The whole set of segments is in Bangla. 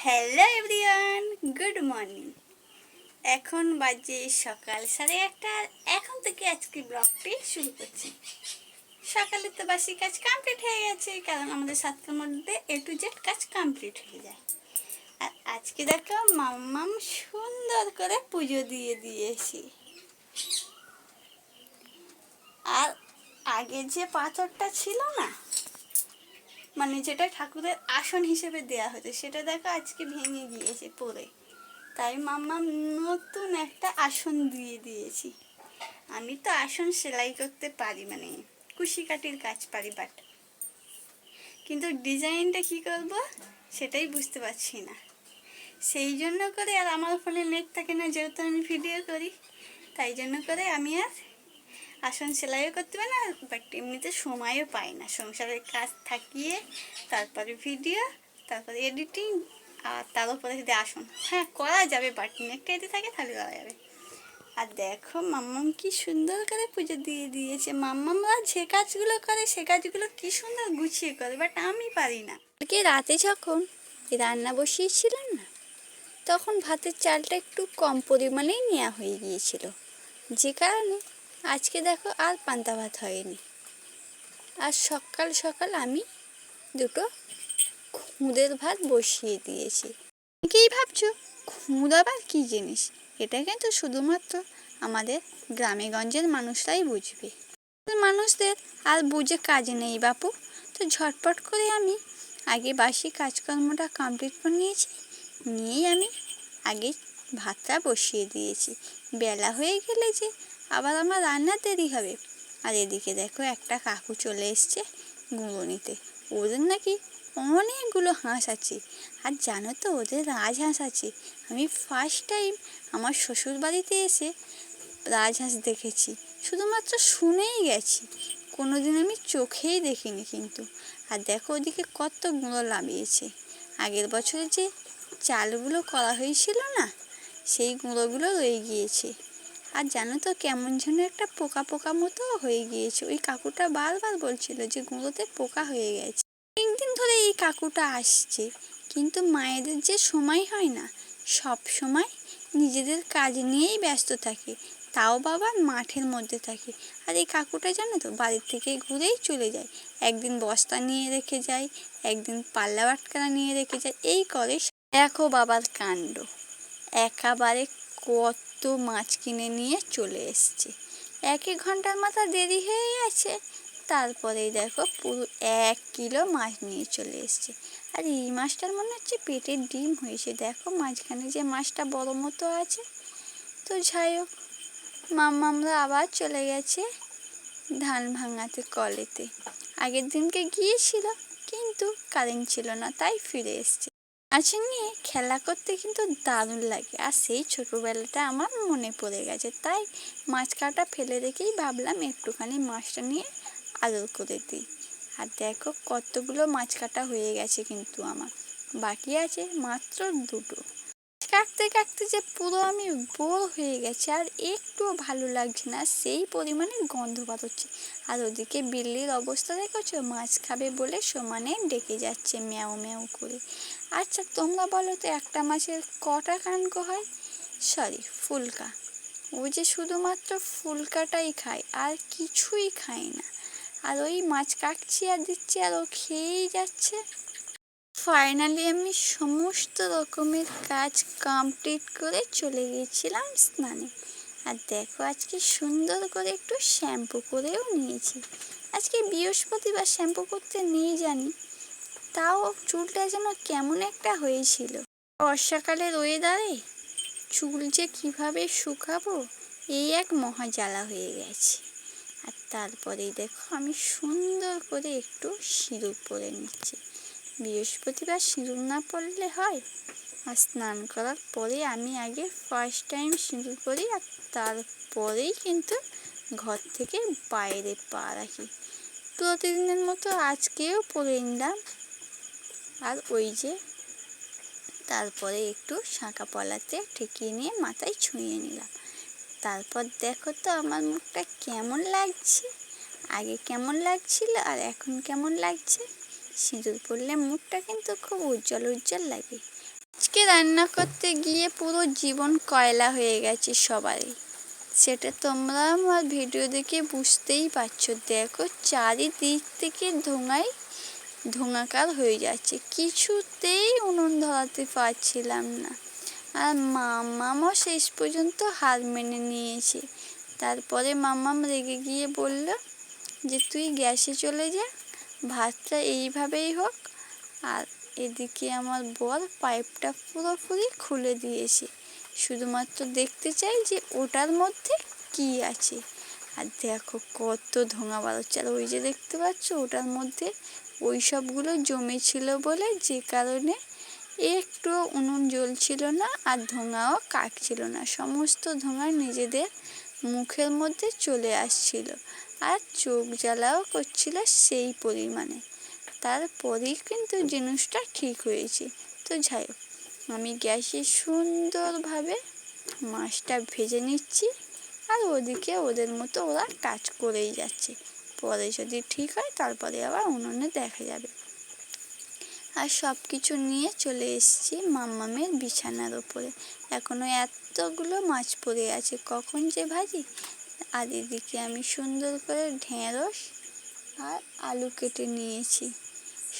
Hello everyone, good morning. এখন বাজে সকাল 1:30। এখন থেকে আজকে ব্লগটি শুরু করছি। সকালে তো বাসি কাজ কমপ্লিট হয়ে গেছে, কারণ আমাদের 7টার মধ্যে A to Z কাজ কমপ্লিট হয়ে যায়। আর আজকে দেখো মাম্মাম সুন্দর করে পুজো দিয়ে দিয়েছি। আর আগে যে পাথরটা ছিল না, মানে যেটা ঠাকুরের আসন হিসেবে দেয়া হতো, সেটা দেখো আজকে ভেঙে গিয়েছে পড়ে। তাই মাম্মা নতুন একটা আসন দিয়ে দিয়েছি। আমি তো আসন সেলাই করতে পারি, মানে কুশিকাটির কাজ পারি, কিন্তু ডিজাইনটা কি করব সেটাই বুঝতে পারছি না। সেই জন্য করে, আর আমার ফোনে নেট থাকে না, যেহেতু আমি ভিডিও করি, তাই জন্য করে আমি আর আসন সেলাইও করতে পারি না। বাট এমনিতে সময়ও পাই না, সংসারের কাজ থাকিয়ে তারপরে ভিডিও, তারপরে এডিটিং, আর তার উপরে যদি আসন, হ্যাঁ করা যাবে, বাট নেটটা এতে থাকে তাহলে করা যাবে। আর দেখো মাম্মাম কি সুন্দর করে পুজো দিয়ে দিয়েছে। মাম্মামরা যে কাজগুলো করে সে কাজগুলো কি সুন্দর গুছিয়ে করে, বাট আমি পারি না। রাতে যখন রান্না বসিয়েছিলাম না, তখন ভাতের চালটা একটু কম পরিমাণেই নেওয়া হয়ে গিয়েছিল, যে কারণে আজকে দেখো আর পান্তা ভাত হয়নি। আর সকাল সকাল আমি দুটো খুদের ভাত বসিয়ে দিয়েছি। অনেকেই ভাবছো খুদ আবার কী জিনিস, এটা কিন্তু শুধুমাত্র আমাদের গ্রামে গঞ্জের মানুষরাই বুঝবে। মানুষদের আর বুঝে কাজ নেই বাপু। তো ঝটপট করে আমি আগে বাসি কাজকর্মটা কমপ্লিট করে নিয়েছি, নিয়েই আমি আগে ভাতটা বসিয়ে দিয়েছি। বেলা হয়ে গেলে যে আবার আমার রান্নার দেরি হবে। আর এদিকে দেখো একটা কাকু চলে এসছে গুঁড়ো নিতে। ওদের নাকি অনেকগুলো হাঁস আছে, আর জানো তো ওদের রাজহাঁস আছে। আমি ফার্স্ট টাইম আমার শ্বশুর বাড়িতে এসে রাজহাঁস দেখেছি, শুধুমাত্র শুনেই গেছি, কোনোদিন আমি চোখেই দেখিনি কিন্তু। আর দেখো ওদিকে কত গুঁড়ো লাভিয়েছে। আগের বছরে যে চালগুলো করা হয়েছিল না, সেই গুঁড়োগুলো রয়ে গিয়েছে। আর জানো তো কেমন যেন একটা পোকা পোকা মতো হয়ে গিয়েছে। ওই কাকুটা বারবার বলছিল যে গুঁড়োতে পোকা হয়ে গেছে। একদিন ধরে এই কাকুটা আসছে, কিন্তু মায়েদের যে সময় হয় না, সব সময় নিজেদের কাজ নিয়েই ব্যস্ত থাকে, তাও বাবা মাঠের মধ্যে থাকে। আর এই কাকুটা জানো তো বাড়ির থেকে ঘুরেই চলে যায়, একদিন বস্তা নিয়ে রেখে যায়, একদিন পাল্লা বাটখারা নিয়ে রেখে যায়, এই করে। দেখো বাবার কাণ্ড, একেবারে কত মাছ কিনে নিয়ে চলে এসছে। 1 ঘন্টার মাথা দেরি হয়ে গেছে, তারপরেই দেখো পুরো 1 কিলো মাছ নিয়ে চলে এসছে। আর এই মাছটার মনে হচ্ছে পেটের ডিম হয়েছে। দেখো মাঝখানে যে মাছটা বড় মতো আছে। তো যাই হোক, মাম্মামরা আবার চলে গেছে ধান ভাঙাতে কলেতে। আগের দিনকে গিয়েছিল, কিন্তু কারেন্ট ছিল না, তাই ফিরে এসছে। মাছ নিয়ে খেলা করতে কিন্তু দারুণ লাগে, আর সেই ছোটোবেলাটা আমার মনে পড়ে গেছে। তাই মাছ কাটা ফেলে রেখেই ভাবলাম একটুখানি মাছটা নিয়ে আদর করে দিই। আর দেখো কতগুলো মাছ কাটা হয়ে গেছে, কিন্তু আমার বাকি আছে মাত্র 2টো। কাটতে কাটতে যে পুরো আমি বোর হয়ে গেছি, আর একটুও ভালো লাগছে না, সেই পরিমাণে গন্ধ বেরোচ্ছে। আর ওদিকে বিল্লির অবস্থা দেখেছো, মাছ খাবে বলে সমানে ডেকে যাচ্ছে ম্যাও ম্যাও করে। আচ্ছা তোমরা বলো তো, একটা মাছের কটা কানকো হয়? সরি, ফুলকা। ও যে শুধুমাত্র ফুলকাটাই খায়, আর কিছুই খায় না। আর ওই মাছ কাটছি আর দিচ্ছি, আর ও খেয়েই যাচ্ছে। ফাইনালি আমি সমস্ত রকমের কাজ কমপ্লিট করে চলে গিয়েছিলাম স্নানে। আর দেখো আজকে সুন্দর করে একটু শ্যাম্পু করেও নিয়েছি। আজকে বৃহস্পতিবার, শ্যাম্পু করতে নেই জানি, তাও চুলটা যেন কেমন একটা হয়েছিল। বর্ষাকালের ওয়েদারে চুল যে কিভাবে শুকাবো এই এক মহা জ্বালা হয়ে গেছে। আর তারপরেই দেখো আমি সুন্দর করে একটু সিঁদুর পরে নিচ্ছি। বৃহস্পতিবার সিঁদুর না পরলে হয়? আর স্নান করার পরে আমি আগে ফার্স্ট টাইম সিঁদুর পরি, আর তারপরেই কিন্তু ঘর থেকে বাইরে পা রাখি। প্রতিদিনের মতো আজকেও পরে নিলাম। আর ওই যে তারপরে একটু শাঁখা পলাতে ঠেকিয়ে নিয়ে মাথায় ছুঁয়ে নিলাম। তারপর দেখো তো আমার মুখটা কেমন লাগছে, আগে কেমন লাগছিল আর এখন কেমন লাগছে। সিঁদুর পরলে মুখটা কিন্তু খুব উজ্জ্বল উজ্জ্বল লাগে। আজকে রান্না করতে গিয়ে পুরো জীবন কয়লা হয়ে গেছে সবারই, সেটা তোমরা আমার ভিডিও দেখে বুঝতেই পারছো। দেখো চারিদিক থেকে ধোঁয়াকার হয়ে যাচ্ছে, কিছুতেই উনুন ধরাতে পারছিলাম না। আর মাম্মামও শেষ পর্যন্ত হার মেনে নিয়েছে। তারপরে মাম্মাম রেগে গিয়ে বলল যে তুই গ্যাসে চলে যা, ভাতটা এইভাবেই হোক। আর এদিকে আমার বর পাইপটা পুরোপুরি খুলে দিয়েছে, শুধুমাত্র দেখতে চাই যে ওটার মধ্যে কি আছে। আর দেখো কত ধোঁয়া বাড়ছে, আর ওই যে দেখতে পাচ্ছ ওটার মধ্যে ওই সবগুলো জমেছিল বলে যে কারণে একটু উনুন জ্বলছিল না আর ধোঁয়াও কাটছিল না। সমস্ত ধোঁয়া নিজেদের মুখের মধ্যে চলে আসছিল আর চোখ জ্বালাও করছিল সেই পরিমাণে। তারপরেই কিন্তু জিনিসটা ঠিক হয়েছে। তো যাই হোক, আমি গ্যাসে সুন্দরভাবে মাছটা ভেজে নিচ্ছি, আর ওদিকে ওদের মতো ওরা কাজ করেই যাচ্ছে। পরে যদি ঠিক হয় তারপরে আবার উনুনে দেখা যাবে। আর সব কিছু নিয়ে চলে এসেছি মাম্মামের বিছানার ওপরে। এখনও এতগুলো মাছ পড়ে আছে, কখন যে ভাজি। আর এদিকে আমি সুন্দর করে ঢেঁড়স আর আলু কেটে নিয়েছি।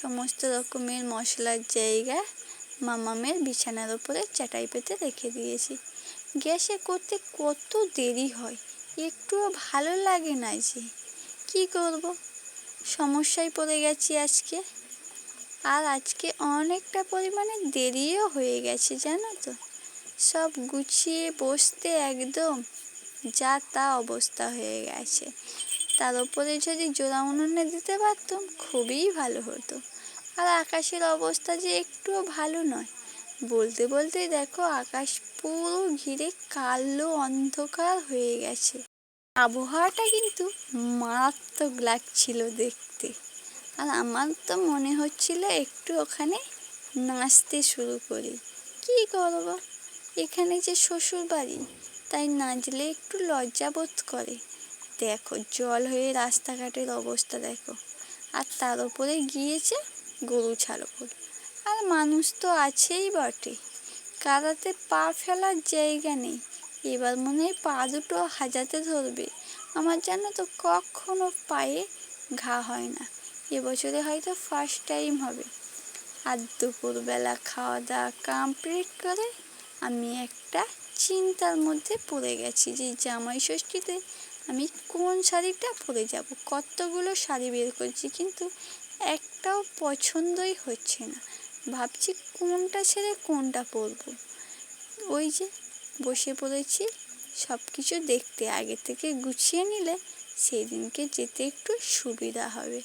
সমস্ত রকমের মশলার জায়গা মাম্মামের বিছানার ওপরে চাটাই পেতে রেখে দিয়েছি। গ্যাসে করতে কত দেরি হয়, একটুও ভালো লাগে না। যে কি করব, সমস্যায় পড়ে গেছি আজকে। আর আজকে অনেকটা পরিমাণে দেরিও হয়ে গেছে জানো তো। সব গুছিয়ে বসতে একদম যা তা অবস্থা হয়ে গেছে। তার উপরে যদি জোড়া উনুনে দিতে পারতাম খুবই ভালো হতো। আর আকাশের অবস্থা যে একটুও ভালো নয়। বলতে বলতেই দেখো আকাশ পুরো ঘিরে কালো অন্ধকার হয়ে গেছে। আবহাওয়াটা কিন্তু মারাত্মক লাগছিল দেখতে। আর আমার তো মনে হচ্ছিল একটু ওখানে নাচতে শুরু করি। কি করব, এখানে যে শ্বশুর বাড়ি, তাই নাচলে একটু লজ্জা বোধ করে। দেখো জল হয়ে রাস্তাঘাটের অবস্থা দেখো, আর তার উপরে গিয়েছে গরু ছাগল। আর মানুষ তো আছেই বটে, কাদাতে পা ফেলার জায়গা নেই। এবার মনে হয় পা দুটো হাজাতে ধরবে। আমার জানো তো কখনো পায়ে ঘা হয় না, এবছরে হয়তো ফার্স্ট টাইম হবে। আর দুপুরবেলা খাওয়া দাওয়া কমপ্লিট করে আমি একটা চিন্তার মধ্যে পড়ে গেছি যে জামাই ষষ্ঠীতে আমি কোন শাড়িটা পরে যাব। কতগুলো শাড়ি বের করছি কিন্তু একটাও পছন্দই হচ্ছে না। ভাবছি কোনটা ছেড়ে কোনটা পরবো। ওই যে বসে পড়েছি সব কিছু দেখতে, আগে থেকে গুছিয়ে নিলে সেই দিনকে যেতে একটু সুবিধা হবে।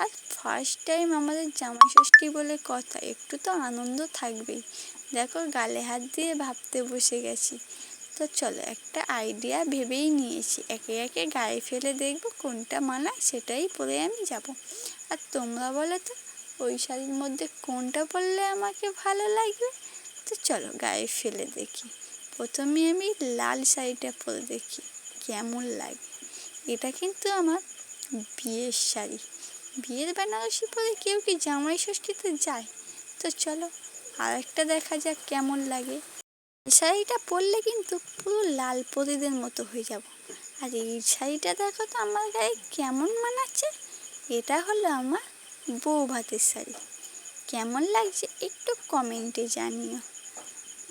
আর ফার্স্ট টাইম আমাদের জামাই ষষ্ঠী বলে কথা, একটু তো আনন্দ থাকবেই। দেখো গালে হাত দিয়ে ভাবতে বসে গেছি। তো চলো একটা আইডিয়া ভেবেই নিয়েছি, একে একে গায়ে ফেলে দেখবো কোনটা মানায় সেটাই পরে আমি যাব। আর তোমরা বলো তো ওই শাড়ির মধ্যে কোনটা পরলে আমাকে ভালো লাগবে। তো চলো গায়ে ফেলে দেখি। প্রথমে আমি লাল শাড়িটা পরে দেখি কেমন লাগে। এটা কিন্তু আমার বিয়ের শাড়ি, বিয়ের বেনারসি পরে কেউ কি জামাই ষষ্ঠীতে যায়? তো চলো আর একটা দেখা যাক কেমন লাগে। শাড়িটা পরলে কিন্তু পুরো লাল পরীদের মতো হয়ে যাব। আর এই শাড়িটা দেখো তো আমার গায়ে কেমন মানাচ্ছে। এটা হলো আমার বউ ভাতের শাড়ি। কেমন লাগছে একটু কমেন্টে জানিও।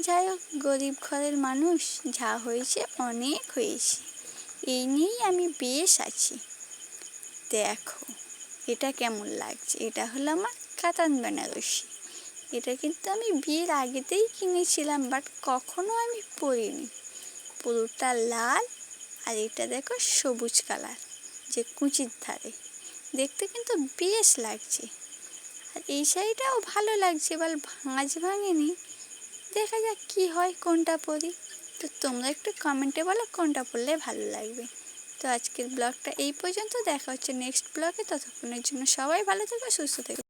যাই হোক, গরিব ঘরের মানুষ, যা হয়েছে অনেক হয়েছে, এই নিয়েই আমি বেশ আছি। দেখো এটা কেমন লাগছে, এটা হলো আমার কাতান বেনারসি। এটা কিন্তু আমি বিয়ের আগেতেই কিনেছিলাম, বাট কখনো আমি পরিনি। পুরোটা লাল, আর এটা দেখো সবুজ কালার, যে কুচির ধারে, দেখতে কিন্তু বেশ লাগছে। আর এই শাড়িটাও ভালো লাগছে, এবার ভাঁজ ভাঙেনি। দেখা যাক কি হয়, কোনটা পরি। তো তোমরা একটু কমেন্টে বলো কোনটা পরলে ভালো লাগবে। তো আজকের ব্লগটা এই পর্যন্ত, দেখা হচ্ছে নেক্সট ব্লগে। ততক্ষণের জন্য সবাই ভালো থেকো, সুস্থ থেকো।